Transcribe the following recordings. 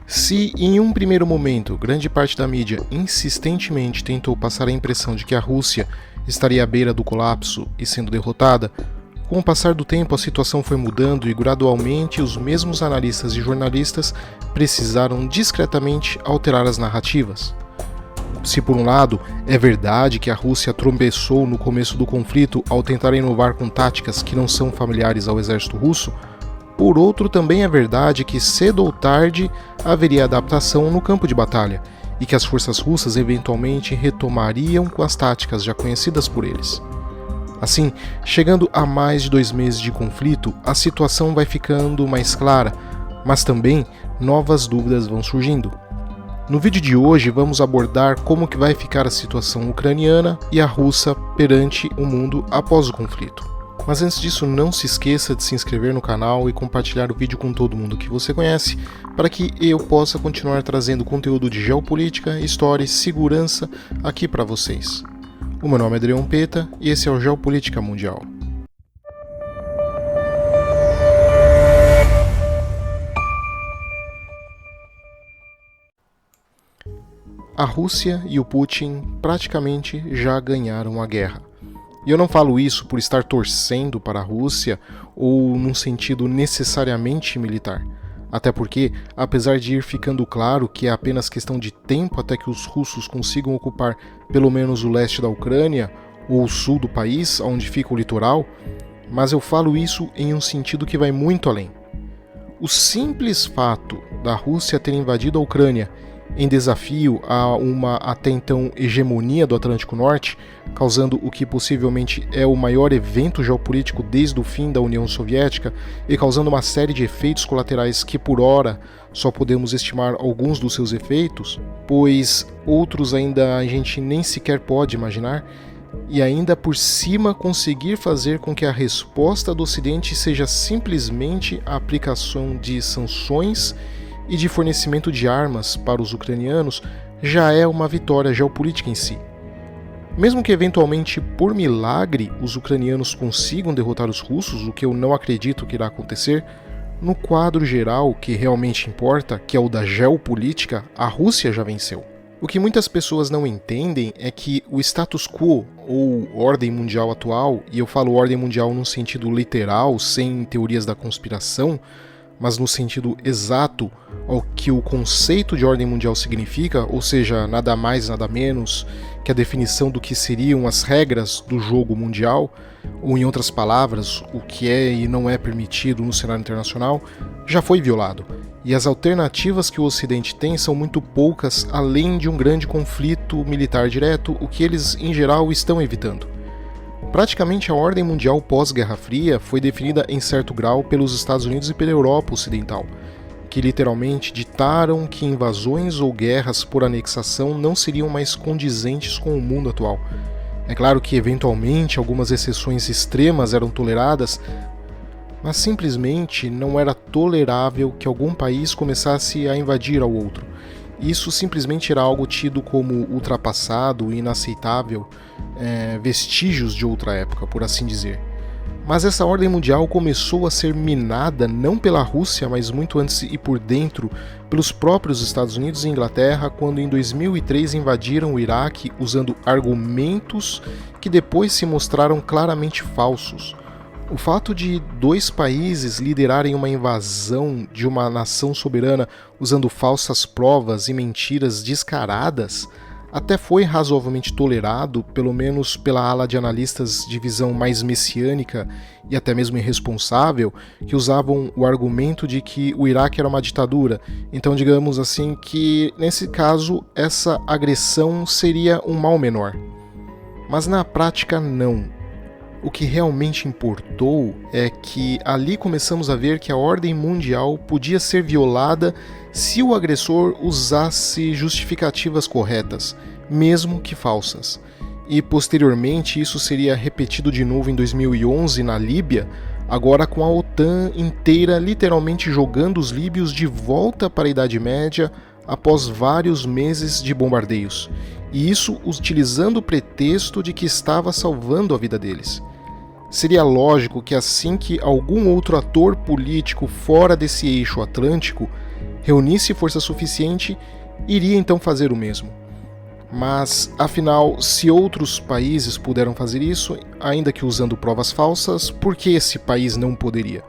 Se, em um primeiro momento, grande parte da mídia insistentemente tentou passar a impressão de que a Rússia estaria à beira do colapso e sendo derrotada, com o passar do tempo a situação foi mudando e gradualmente os mesmos analistas e jornalistas precisaram discretamente alterar as narrativas. Se por um lado é verdade que a Rússia tropeçou no começo do conflito ao tentar inovar com táticas que não são familiares ao exército russo, por outro também é verdade que cedo ou tarde haveria adaptação no campo de batalha e que as forças russas eventualmente retomariam com as táticas já conhecidas por eles. Assim, chegando a mais de 2 meses de conflito, a situação vai ficando mais clara, mas também novas dúvidas vão surgindo. No vídeo de hoje vamos abordar como que vai ficar a situação ucraniana e a russa perante o mundo após o conflito. Mas antes disso, não se esqueça de se inscrever no canal e compartilhar o vídeo com todo mundo que você conhece, para que eu possa continuar trazendo conteúdo de geopolítica, história e segurança aqui para vocês. O meu nome é Adrião Peta e esse é o Geopolítica Mundial. A Rússia e o Putin praticamente já ganharam a guerra. E eu não falo isso por estar torcendo para a Rússia ou num sentido necessariamente militar. Até porque, apesar de ir ficando claro que é apenas questão de tempo até que os russos consigam ocupar pelo menos o leste da Ucrânia ou o sul do país, onde fica o litoral, mas eu falo isso em um sentido que vai muito além. O simples fato da Rússia ter invadido a Ucrânia em desafio a uma até então hegemonia do Atlântico Norte, causando o que possivelmente é o maior evento geopolítico desde o fim da União Soviética e causando uma série de efeitos colaterais que por hora só podemos estimar alguns dos seus efeitos, pois outros ainda a gente nem sequer pode imaginar, e ainda por cima conseguir fazer com que a resposta do Ocidente seja simplesmente a aplicação de sanções e de fornecimento de armas para os ucranianos, já é uma vitória geopolítica em si. Mesmo que eventualmente, por milagre, os ucranianos consigam derrotar os russos, o que eu não acredito que irá acontecer, no quadro geral que realmente importa, que é o da geopolítica, a Rússia já venceu. O que muitas pessoas não entendem é que o status quo, ou ordem mundial atual, e eu falo ordem mundial num sentido literal, sem teorias da conspiração, mas no sentido exato ao que o conceito de ordem mundial significa, ou seja, nada mais, nada menos que a definição do que seriam as regras do jogo mundial, ou em outras palavras, o que é e não é permitido no cenário internacional, já foi violado. E as alternativas que o Ocidente tem são muito poucas, além de um grande conflito militar direto, o que eles, em geral, estão evitando. Praticamente a ordem mundial pós-Guerra Fria foi definida em certo grau pelos Estados Unidos e pela Europa Ocidental, que literalmente ditaram que invasões ou guerras por anexação não seriam mais condizentes com o mundo atual. É claro que eventualmente algumas exceções extremas eram toleradas, mas simplesmente não era tolerável que algum país começasse a invadir ao outro. Isso simplesmente era algo tido como ultrapassado, inaceitável, vestígios de outra época, por assim dizer. Mas essa ordem mundial começou a ser minada não pela Rússia, mas muito antes e por dentro, pelos próprios Estados Unidos e Inglaterra, quando em 2003 invadiram o Iraque usando argumentos que depois se mostraram claramente falsos. O fato de 2 países liderarem uma invasão de uma nação soberana usando falsas provas e mentiras descaradas até foi razoavelmente tolerado, pelo menos pela ala de analistas de visão mais messiânica e até mesmo irresponsável, que usavam o argumento de que o Iraque era uma ditadura. Então, digamos assim, que nesse caso essa agressão seria um mal menor. Mas na prática não. O que realmente importou é que ali começamos a ver que a ordem mundial podia ser violada se o agressor usasse justificativas corretas, mesmo que falsas. E posteriormente isso seria repetido de novo em 2011 na Líbia, agora com a OTAN inteira literalmente jogando os líbios de volta para a Idade Média após vários meses de bombardeios. E isso utilizando o pretexto de que estava salvando a vida deles. Seria lógico que assim que algum outro ator político fora desse eixo atlântico reunisse força suficiente, iria então fazer o mesmo. Mas, afinal, se outros países puderam fazer isso, ainda que usando provas falsas, por que esse país não poderia?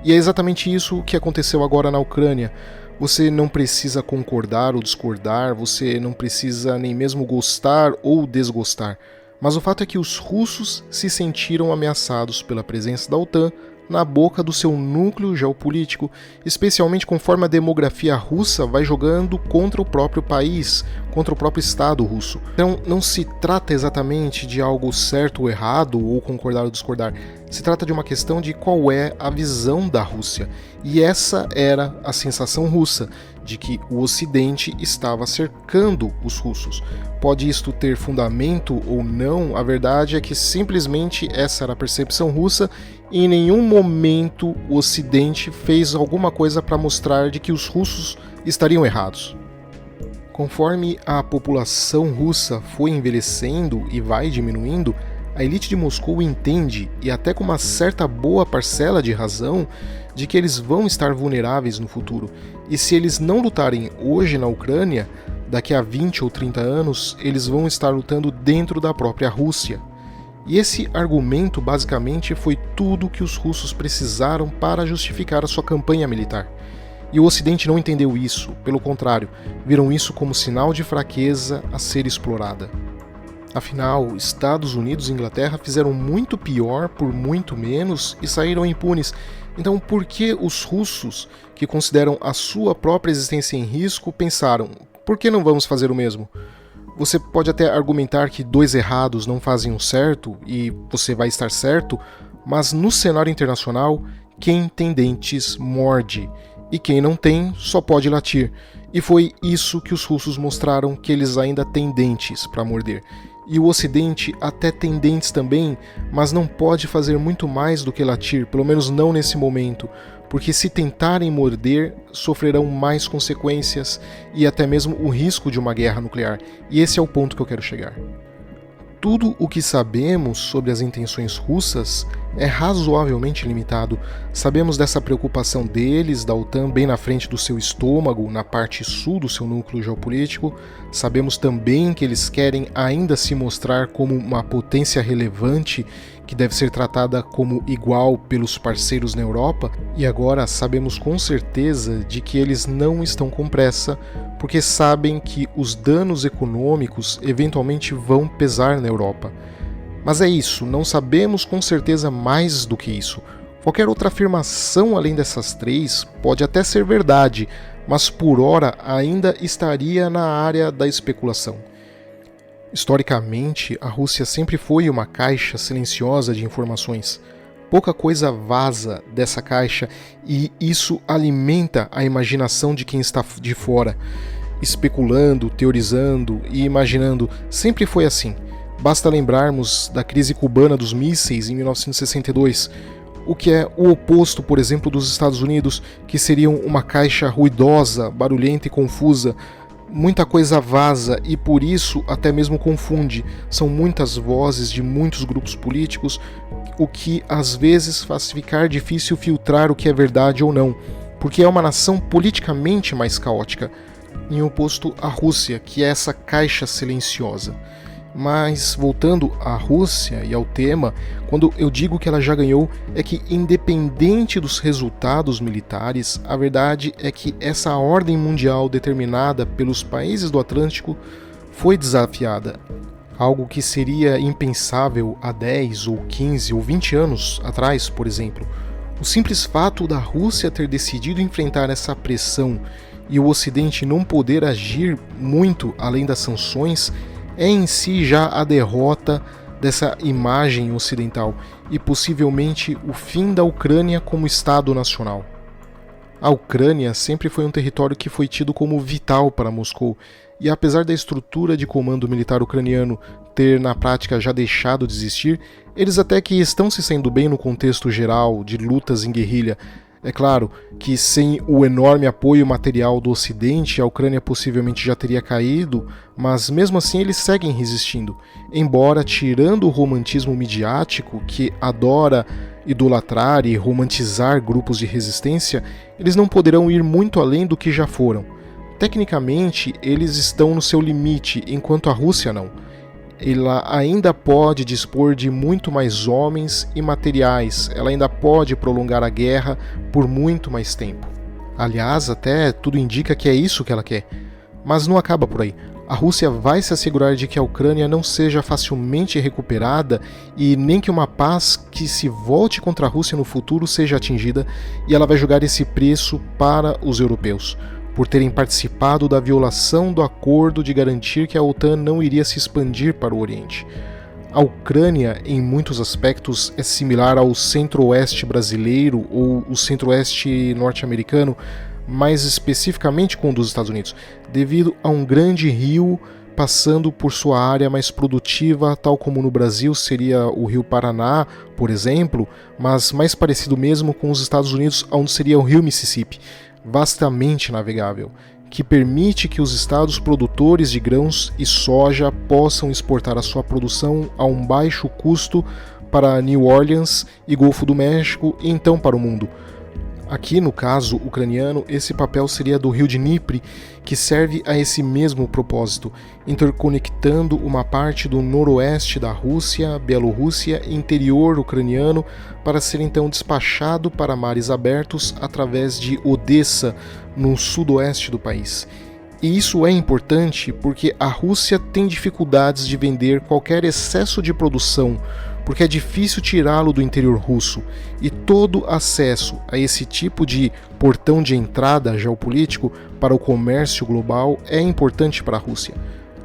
E é exatamente isso que aconteceu agora na Ucrânia. Você não precisa concordar ou discordar, você não precisa nem mesmo gostar ou desgostar. Mas o fato é que os russos se sentiram ameaçados pela presença da OTAN na boca do seu núcleo geopolítico, especialmente conforme a demografia russa vai jogando contra o próprio país, contra o próprio Estado russo. Então não se trata exatamente de algo certo ou errado, ou concordar ou discordar. Se trata de uma questão de qual é a visão da Rússia. E essa era a sensação russa, de que o Ocidente estava cercando os russos. Pode isto ter fundamento ou não, a verdade é que simplesmente essa era a percepção russa e em nenhum momento o Ocidente fez alguma coisa para mostrar de que os russos estariam errados. Conforme a população russa foi envelhecendo e vai diminuindo, a elite de Moscou entende, e até com uma certa boa parcela de razão, de que eles vão estar vulneráveis no futuro. E se eles não lutarem hoje na Ucrânia, daqui a 20 ou 30 anos, eles vão estar lutando dentro da própria Rússia. E esse argumento basicamente foi tudo que os russos precisaram para justificar a sua campanha militar. E o Ocidente não entendeu isso, pelo contrário, viram isso como sinal de fraqueza a ser explorada. Afinal, Estados Unidos e Inglaterra fizeram muito pior por muito menos e saíram impunes. Então, por que os russos, que consideram a sua própria existência em risco, pensaram: por que não vamos fazer o mesmo? Você pode até argumentar que dois errados não fazem um certo e você vai estar certo, mas no cenário internacional, quem tem dentes morde e quem não tem só pode latir. E foi isso que os russos mostraram, que eles ainda têm dentes para morder. E o Ocidente até tem dentes também, mas não pode fazer muito mais do que latir, pelo menos não nesse momento, porque se tentarem morder, sofrerão mais consequências e até mesmo o risco de uma guerra nuclear. E esse é o ponto que eu quero chegar. Tudo o que sabemos sobre as intenções russas é razoavelmente limitado. Sabemos dessa preocupação deles, da OTAN, bem na frente do seu estômago, na parte sul do seu núcleo geopolítico. Sabemos também que eles querem ainda se mostrar como uma potência relevante, que deve ser tratada como igual pelos parceiros na Europa. E agora sabemos com certeza de que eles não estão com pressa, porque sabem que os danos econômicos eventualmente vão pesar na Europa. Mas é isso, não sabemos com certeza mais do que isso. Qualquer outra afirmação além dessas três pode até ser verdade, mas por hora ainda estaria na área da especulação. Historicamente, a Rússia sempre foi uma caixa silenciosa de informações. Pouca coisa vaza dessa caixa e isso alimenta a imaginação de quem está de fora. Especulando, teorizando e imaginando, sempre foi assim. Basta lembrarmos da crise cubana dos mísseis em 1962, o que é o oposto, por exemplo, dos Estados Unidos, que seriam uma caixa ruidosa, barulhenta e confusa. Muita coisa vaza e por isso até mesmo confunde. São muitas vozes de muitos grupos políticos, o que às vezes faz ficar difícil filtrar o que é verdade ou não, porque é uma nação politicamente mais caótica, em oposto à Rússia, que é essa caixa silenciosa. Mas, voltando à Rússia e ao tema, quando eu digo que ela já ganhou, é que, independente dos resultados militares, a verdade é que essa ordem mundial determinada pelos países do Atlântico foi desafiada. Algo que seria impensável há 10 ou 15 ou 20 anos atrás, por exemplo. O simples fato da Rússia ter decidido enfrentar essa pressão e o Ocidente não poder agir muito além das sanções é em si já a derrota dessa imagem ocidental e possivelmente o fim da Ucrânia como Estado nacional. A Ucrânia sempre foi um território que foi tido como vital para Moscou, e apesar da estrutura de comando militar ucraniano ter na prática já deixado de existir, eles até que estão se saindo bem no contexto geral de lutas em guerrilha. É claro que sem o enorme apoio material do Ocidente, a Ucrânia possivelmente já teria caído, mas mesmo assim eles seguem resistindo, embora tirando o romantismo midiático que adora idolatrar e romantizar grupos de resistência, eles não poderão ir muito além do que já foram. Tecnicamente, eles estão no seu limite, enquanto a Rússia não. Ela ainda pode dispor de muito mais homens e materiais, ela ainda pode prolongar a guerra por muito mais tempo. Aliás, até tudo indica que é isso que ela quer. Mas não acaba por aí. A Rússia vai se assegurar de que a Ucrânia não seja facilmente recuperada e nem que uma paz que se volte contra a Rússia no futuro seja atingida, e ela vai jogar esse preço para os europeus, por terem participado da violação do acordo de garantir que a OTAN não iria se expandir para o Oriente. A Ucrânia, em muitos aspectos, é similar ao centro-oeste brasileiro ou o centro-oeste norte-americano, mais especificamente com o dos Estados Unidos, devido a um grande rio passando por sua área mais produtiva, tal como no Brasil seria o Rio Paraná, por exemplo, mas mais parecido mesmo com os Estados Unidos, onde seria o Rio Mississippi, vastamente navegável, que permite que os estados produtores de grãos e soja possam exportar a sua produção a um baixo custo para New Orleans e Golfo do México e então para o mundo. Aqui, no caso ucraniano, esse papel seria do rio Dnipro, que serve a esse mesmo propósito, interconectando uma parte do noroeste da Rússia, Bielorrússia e interior ucraniano para ser então despachado para mares abertos através de Odessa, no sudoeste do país. E isso é importante porque a Rússia tem dificuldades de vender qualquer excesso de produção, porque é difícil tirá-lo do interior russo, e todo acesso a esse tipo de portão de entrada geopolítico para o comércio global é importante para a Rússia.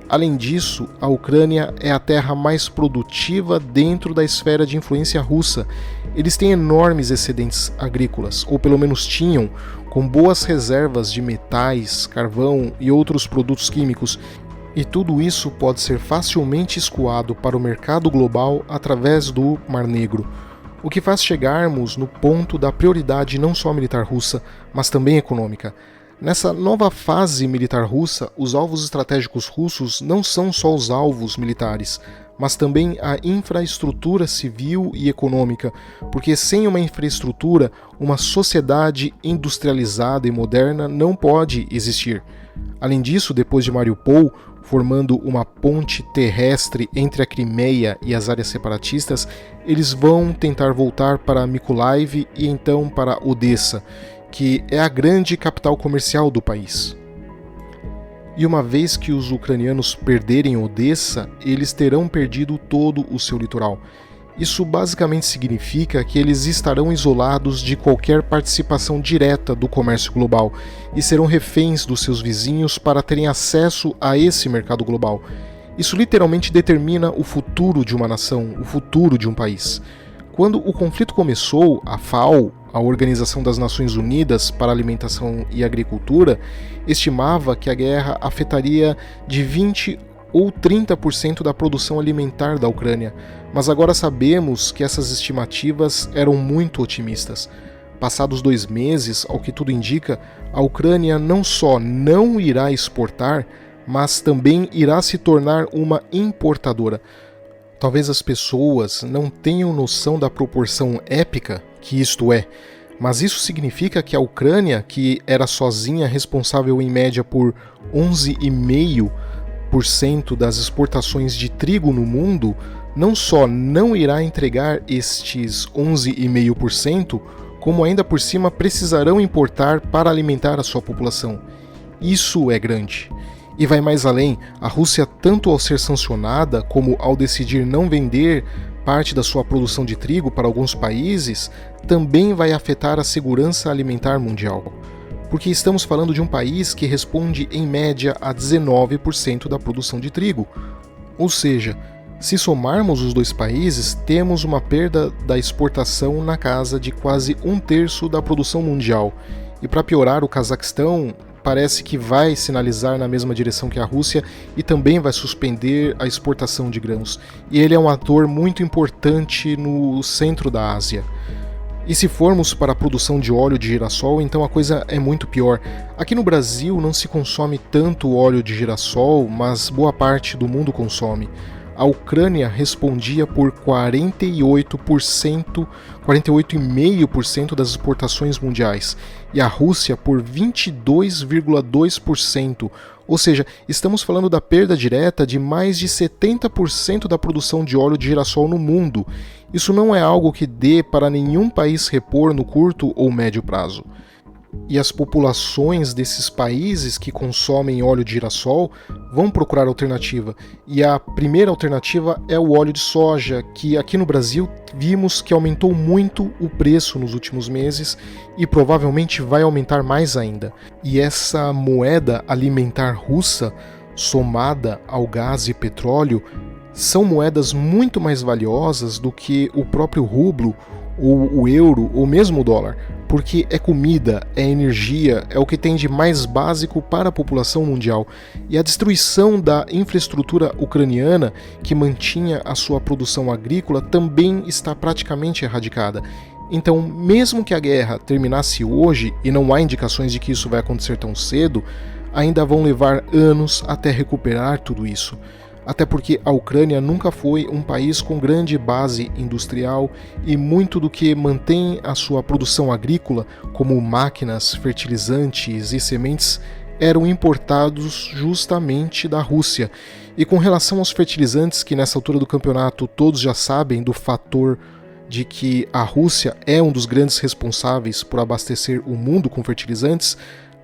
Além disso, a Ucrânia é a terra mais produtiva dentro da esfera de influência russa. Eles têm enormes excedentes agrícolas, ou pelo menos tinham, com boas reservas de metais, carvão e outros produtos químicos, e tudo isso pode ser facilmente escoado para o mercado global através do Mar Negro, o que faz chegarmos no ponto da prioridade não só militar russa, mas também econômica. Nessa nova fase militar russa, os alvos estratégicos russos não são só os alvos militares, mas também a infraestrutura civil e econômica, porque sem uma infraestrutura, uma sociedade industrializada e moderna não pode existir. Além disso, depois de Mariupol, formando uma ponte terrestre entre a Crimeia e as áreas separatistas, eles vão tentar voltar para Mykolaiv e então para Odessa, que é a grande capital comercial do país. E uma vez que os ucranianos perderem Odessa, eles terão perdido todo o seu litoral. Isso basicamente significa que eles estarão isolados de qualquer participação direta do comércio global e serão reféns dos seus vizinhos para terem acesso a esse mercado global. Isso literalmente determina o futuro de uma nação, o futuro de um país. Quando o conflito começou, a FAO, a Organização das Nações Unidas para a Alimentação e Agricultura, estimava que a guerra afetaria de 20 ou 30% da produção alimentar da Ucrânia, mas agora sabemos que essas estimativas eram muito otimistas. Passados 2 meses, ao que tudo indica, a Ucrânia não só não irá exportar, mas também irá se tornar uma importadora. Talvez as pessoas não tenham noção da proporção épica que isto é, mas isso significa que a Ucrânia, que era sozinha responsável em média por 11,5% das exportações de trigo no mundo, não só não irá entregar estes 11,5%, como ainda por cima precisarão importar para alimentar a sua população. Isso é grande. E vai mais além, a Rússia, tanto ao ser sancionada como ao decidir não vender parte da sua produção de trigo para alguns países, também vai afetar a segurança alimentar mundial. Porque estamos falando de um país que responde em média a 19% da produção de trigo. Ou seja, se somarmos os 2 países, temos uma perda da exportação na casa de quase 1/3 da produção mundial. E para piorar, o Cazaquistão parece que vai sinalizar na mesma direção que a Rússia e também vai suspender a exportação de grãos. E ele é um ator muito importante no centro da Ásia. E se formos para a produção de óleo de girassol, então a coisa é muito pior. Aqui no Brasil não se consome tanto óleo de girassol, mas boa parte do mundo consome. A Ucrânia respondia por 48,5% das exportações mundiais e a Rússia por 22,2%. Ou seja, estamos falando da perda direta de mais de 70% da produção de óleo de girassol no mundo. Isso não é algo que dê para nenhum país repor no curto ou médio prazo. E as populações desses países que consomem óleo de girassol vão procurar alternativa. E a primeira alternativa é o óleo de soja, que aqui no Brasil vimos que aumentou muito o preço nos últimos meses e provavelmente vai aumentar mais ainda. E essa moeda alimentar russa, somada ao gás e petróleo, são moedas muito mais valiosas do que o próprio rublo, ou o euro, ou mesmo o dólar, porque é comida, é energia, é o que tem de mais básico para a população mundial. E a destruição da infraestrutura ucraniana, que mantinha a sua produção agrícola, também está praticamente erradicada. Então, mesmo que a guerra terminasse hoje, e não há indicações de que isso vai acontecer tão cedo, ainda vão levar anos até recuperar tudo isso. Até porque a Ucrânia nunca foi um país com grande base industrial e muito do que mantém a sua produção agrícola, como máquinas, fertilizantes e sementes, eram importados justamente da Rússia. E com relação aos fertilizantes, que nessa altura do campeonato todos já sabem do fator de que a Rússia é um dos grandes responsáveis por abastecer o mundo com fertilizantes,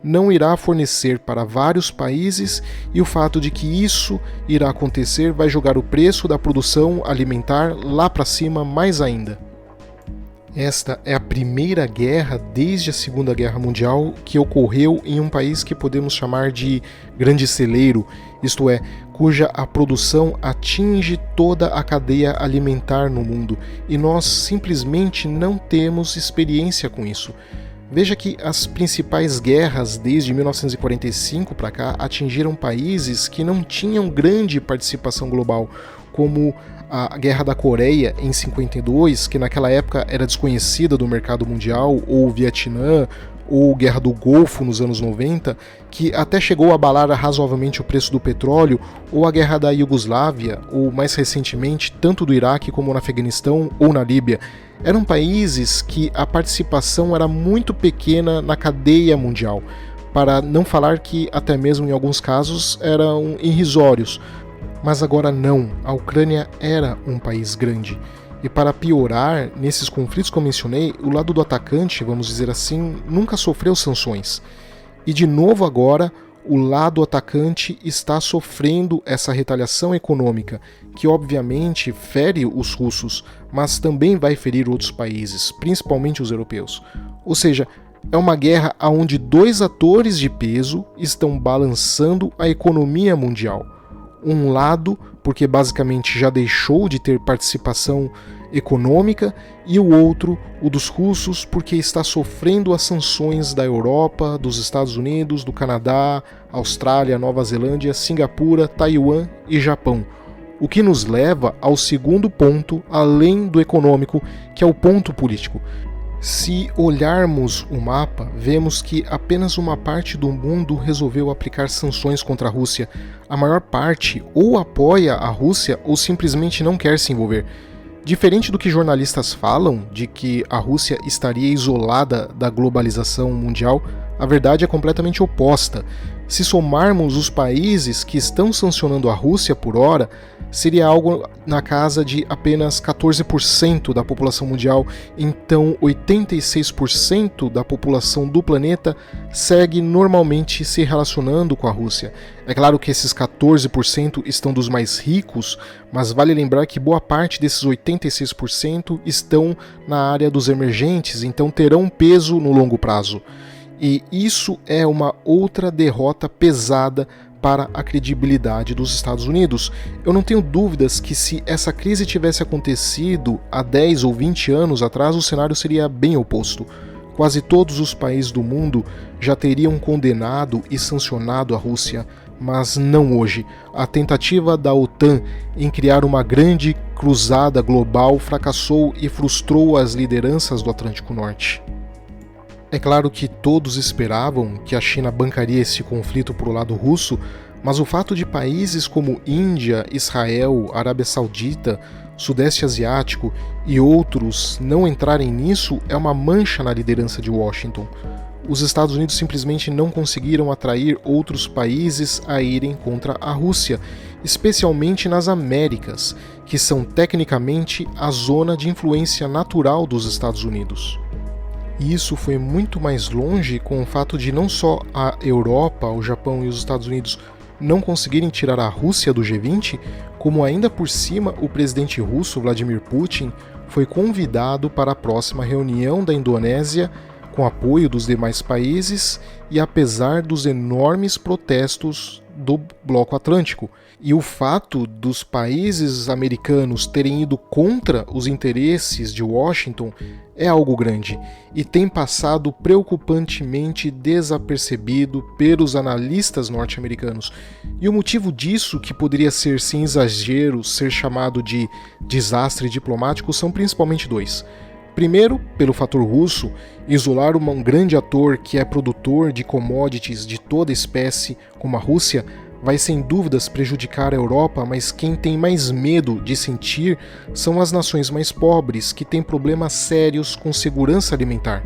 não irá fornecer para vários países e o fato de que isso irá acontecer vai jogar o preço da produção alimentar lá para cima mais ainda. Esta é a primeira guerra desde a Segunda Guerra Mundial que ocorreu em um país que podemos chamar de grande celeiro, isto é, cuja a produção atinge toda a cadeia alimentar no mundo, e nós simplesmente não temos experiência com isso. Veja que as principais guerras desde 1945 para cá atingiram países que não tinham grande participação global, como a Guerra da Coreia em 52, que naquela época era desconhecida do mercado mundial, ou o Vietnã, ou Guerra do Golfo nos anos 90, que até chegou a abalar razoavelmente o preço do petróleo, ou a Guerra da Iugoslávia, ou mais recentemente, tanto do Iraque como no Afeganistão ou na Líbia. Eram países que a participação era muito pequena na cadeia mundial, para não falar que até mesmo em alguns casos eram irrisórios. Mas agora não, a Ucrânia era um país grande. E para piorar, nesses conflitos que eu mencionei, o lado do atacante, vamos dizer assim, nunca sofreu sanções. E de novo agora, o lado atacante está sofrendo essa retaliação econômica, que obviamente fere os russos, mas também vai ferir outros países, principalmente os europeus. Ou seja, é uma guerra onde dois atores de peso estão balançando a economia mundial. Um lado, porque basicamente já deixou de ter participação econômica, e o outro, o dos russos, porque está sofrendo as sanções da Europa, dos Estados Unidos, do Canadá, Austrália, Nova Zelândia, Singapura, Taiwan e Japão. O que nos leva ao segundo ponto, além do econômico, que é o ponto político. Se olharmos o mapa, vemos que apenas uma parte do mundo resolveu aplicar sanções contra a Rússia. A maior parte ou apoia a Rússia ou simplesmente não quer se envolver. Diferente do que jornalistas falam, de que a Rússia estaria isolada da globalização mundial, a verdade é completamente oposta. Se somarmos os países que estão sancionando a Rússia por hora, seria algo na casa de apenas 14% da população mundial, então 86% da população do planeta segue normalmente se relacionando com a Rússia. É claro que esses 14% estão dos mais ricos, mas vale lembrar que boa parte desses 86% estão na área dos emergentes, então terão um peso no longo prazo. E isso é uma outra derrota pesada para a credibilidade dos Estados Unidos. Eu não tenho dúvidas que se essa crise tivesse acontecido há 10 ou 20 anos atrás, o cenário seria bem oposto. Quase todos os países do mundo já teriam condenado e sancionado a Rússia mas não hoje. A tentativa da OTAN em criar uma grande cruzada global fracassou e frustrou as lideranças do Atlântico Norte. É claro que todos esperavam que a China bancaria esse conflito por lado russo, mas o fato de países como Índia, Israel, Arábia Saudita, Sudeste Asiático e outros não entrarem nisso é uma mancha na liderança de Washington. Os Estados Unidos simplesmente não conseguiram atrair outros países a irem contra a Rússia, especialmente nas Américas, que são tecnicamente a zona de influência natural dos Estados Unidos. E isso foi muito mais longe com o fato de não só a Europa, o Japão e os Estados Unidos não conseguirem tirar a Rússia do G20, como ainda por cima o presidente russo Vladimir Putin foi convidado para a próxima reunião da Indonésia com apoio dos demais países e apesar dos enormes protestos do Bloco Atlântico. E o fato dos países americanos terem ido contra os interesses de Washington é algo grande e tem passado preocupantemente desapercebido pelos analistas norte-americanos. E o motivo disso, que poderia ser sem exagero ser chamado de desastre diplomático, são principalmente dois. Primeiro, pelo fator russo, isolar um grande ator que é produtor de commodities de toda espécie, como a Rússia, vai sem dúvidas prejudicar a Europa, mas quem tem mais medo de sentir são as nações mais pobres, que têm problemas sérios com segurança alimentar.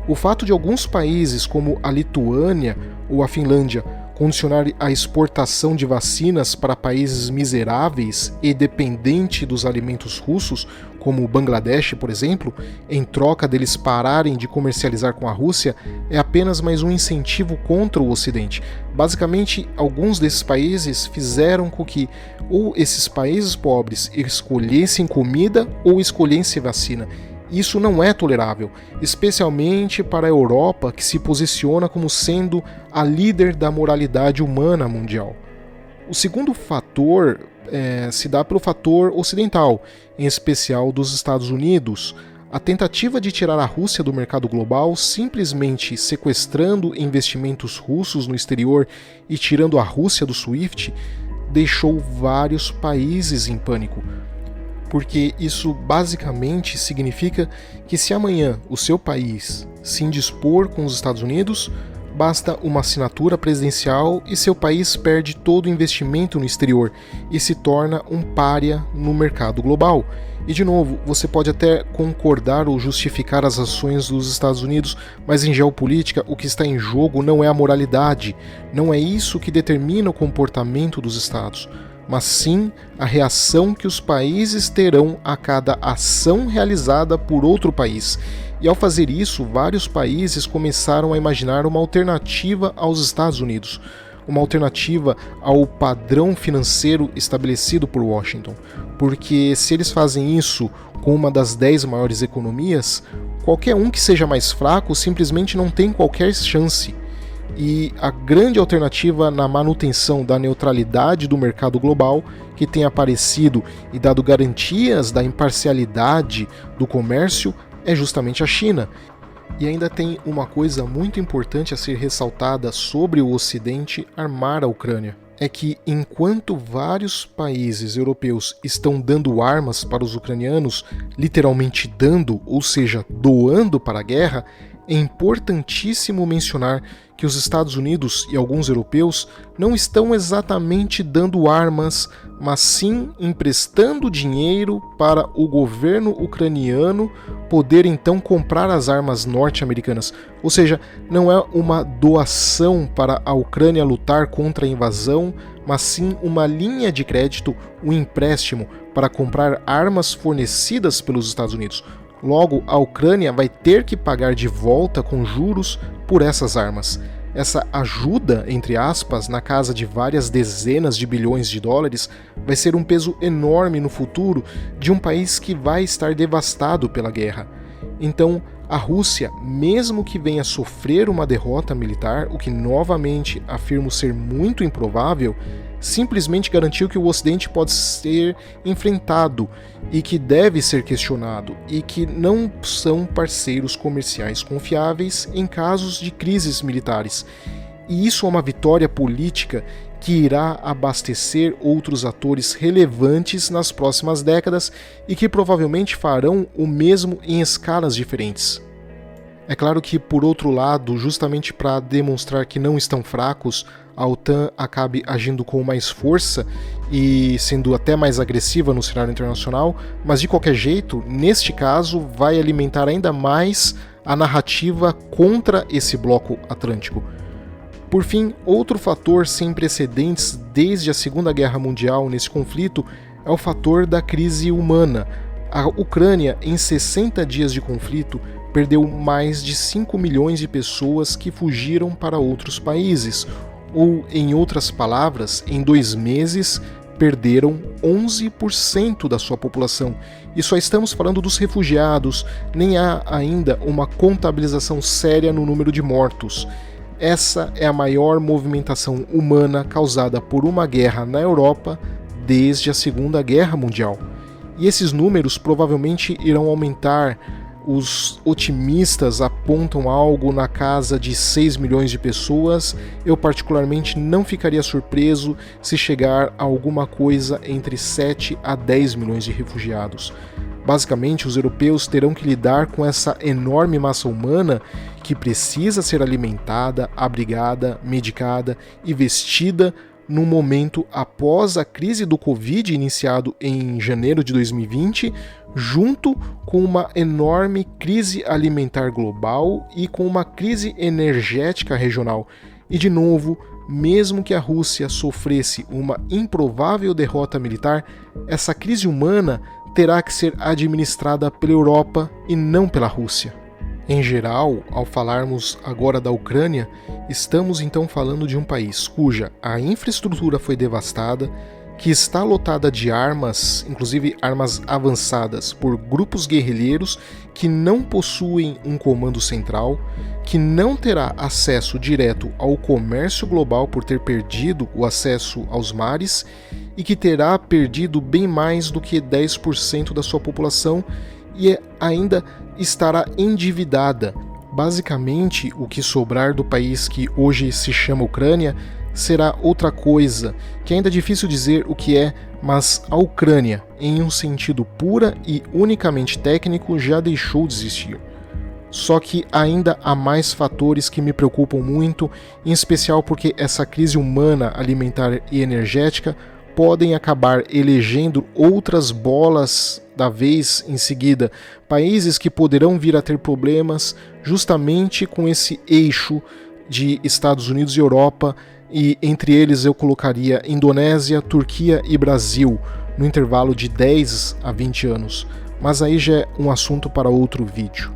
O fato de alguns países, como a Lituânia ou a Finlândia, condicionar a exportação de vacinas para países miseráveis e dependentes dos alimentos russos, como o Bangladesh, por exemplo, em troca deles pararem de comercializar com a Rússia, é apenas mais um incentivo contra o Ocidente. Basicamente, alguns desses países fizeram com que ou esses países pobres escolhessem comida ou escolhessem vacina. Isso não é tolerável, especialmente para a Europa, que se posiciona como sendo a líder da moralidade humana mundial. O segundo fator se dá pelo fator ocidental, em especial dos Estados Unidos. A tentativa de tirar a Rússia do mercado global, simplesmente sequestrando investimentos russos no exterior e tirando a Rússia do SWIFT, deixou vários países em pânico. Porque isso basicamente significa que se amanhã o seu país se indispor com os Estados Unidos, basta uma assinatura presidencial e seu país perde todo o investimento no exterior e se torna um pária no mercado global. E de novo, você pode até concordar ou justificar as ações dos Estados Unidos, mas em geopolítica o que está em jogo não é a moralidade, não é isso que determina o comportamento dos Estados, mas sim a reação que os países terão a cada ação realizada por outro país. E ao fazer isso, vários países começaram a imaginar uma alternativa aos Estados Unidos, uma alternativa ao padrão financeiro estabelecido por Washington. Porque se eles fazem isso com uma das 10 maiores economias, qualquer um que seja mais fraco simplesmente não tem qualquer chance. E a grande alternativa na manutenção da neutralidade do mercado global, que tem aparecido e dado garantias da imparcialidade do comércio, é justamente a China. E ainda tem uma coisa muito importante a ser ressaltada sobre o Ocidente armar a Ucrânia. É que enquanto vários países europeus estão dando armas para os ucranianos, literalmente dando, ou seja, doando para a guerra, é importantíssimo mencionar que os Estados Unidos e alguns europeus não estão exatamente dando armas, mas sim emprestando dinheiro para o governo ucraniano poder então comprar as armas norte-americanas. Ou seja, não é uma doação para a Ucrânia lutar contra a invasão, mas sim uma linha de crédito, um empréstimo para comprar armas fornecidas pelos Estados Unidos. Logo, a Ucrânia vai ter que pagar de volta com juros por essas armas. Essa ajuda, entre aspas, na casa de várias dezenas de bilhões de dólares, vai ser um peso enorme no futuro de um país que vai estar devastado pela guerra. Então, a Rússia, mesmo que venha sofrer uma derrota militar, o que novamente afirmo ser muito improvável, simplesmente garantiu que o Ocidente pode ser enfrentado e que deve ser questionado e que não são parceiros comerciais confiáveis em casos de crises militares. E isso é uma vitória política que irá abastecer outros atores relevantes nas próximas décadas e que provavelmente farão o mesmo em escalas diferentes. É claro que, por outro lado, justamente para demonstrar que não estão fracos, a OTAN acabe agindo com mais força e sendo até mais agressiva no cenário internacional, mas de qualquer jeito, neste caso, vai alimentar ainda mais a narrativa contra esse bloco atlântico. Por fim, outro fator sem precedentes desde a Segunda Guerra Mundial nesse conflito é o fator da crise humana. A Ucrânia, em 60 dias de conflito, perdeu mais de 5 milhões de pessoas que fugiram para outros países, ou, em outras palavras, em 2 meses, perderam 11% da sua população. E só estamos falando dos refugiados, nem há ainda uma contabilização séria no número de mortos. Essa é a maior movimentação humana causada por uma guerra na Europa desde a Segunda Guerra Mundial. E esses números provavelmente irão aumentar. Os otimistas apontam algo na casa de 6 milhões de pessoas. Eu particularmente não ficaria surpreso se chegar a alguma coisa entre 7 a 10 milhões de refugiados. Basicamente, os europeus terão que lidar com essa enorme massa humana que precisa ser alimentada, abrigada, medicada e vestida num momento após a crise do Covid iniciado em janeiro de 2020, junto com uma enorme crise alimentar global e com uma crise energética regional. E de novo, mesmo que a Rússia sofresse uma improvável derrota militar, essa crise humana terá que ser administrada pela Europa e não pela Rússia. Em geral, ao falarmos agora da Ucrânia, estamos então falando de um país cuja a infraestrutura foi devastada, que está lotada de armas, inclusive armas avançadas, por grupos guerrilheiros que não possuem um comando central, que não terá acesso direto ao comércio global por ter perdido o acesso aos mares e que terá perdido bem mais do que 10% da sua população e ainda estará endividada. Basicamente, o que sobrar do país que hoje se chama Ucrânia será outra coisa, que ainda é difícil dizer o que é, mas a Ucrânia, em um sentido pura e unicamente técnico, já deixou de existir. Só que ainda há mais fatores que me preocupam muito, em especial porque essa crise humana, alimentar e energética podem acabar elegendo outras bolas da vez em seguida, países que poderão vir a ter problemas justamente com esse eixo de Estados Unidos e Europa, e entre eles eu colocaria Indonésia, Turquia e Brasil, no intervalo de 10 a 20 anos. Mas aí já é um assunto para outro vídeo.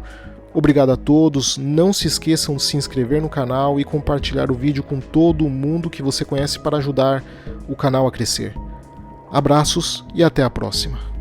Obrigado a todos, não se esqueçam de se inscrever no canal e compartilhar o vídeo com todo mundo que você conhece para ajudar o canal a crescer. Abraços e até a próxima.